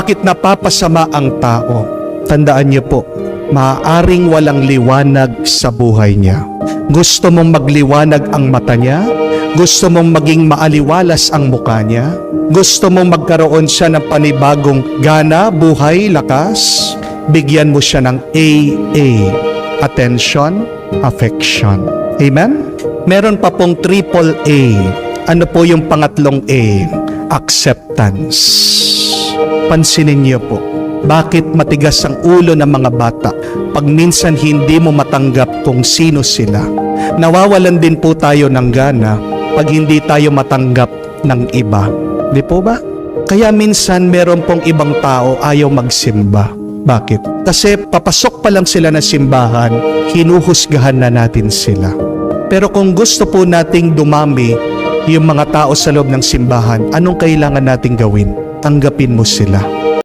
Bakit napapasama ang tao? Tandaan niyo po, maaaring walang liwanag sa buhay niya. Gusto mong magliwanag ang mata niya? Gusto mong maging maaliwalas ang mukha niya? Gusto mong magkaroon siya ng panibagong gana, buhay, lakas? Bigyan mo siya ng AA. Attention, affection. Amen? Meron pa pong triple A. Ano po yung pangatlong A? Acceptance. Pansinin niyo po, bakit matigas ang ulo ng mga bata pag minsan hindi mo matanggap kung sino sila? Nawawalan din po tayo ng gana pag hindi tayo matanggap ng iba. Di po ba? Kaya minsan meron pong ibang tao ayaw magsimba. Bakit? Kasi papasok pa lang sila na simbahan, hinuhusgahan na natin sila. Pero kung gusto po nating dumami yung mga tao sa loob ng simbahan, anong kailangan nating gawin? Tanggapin mo sila.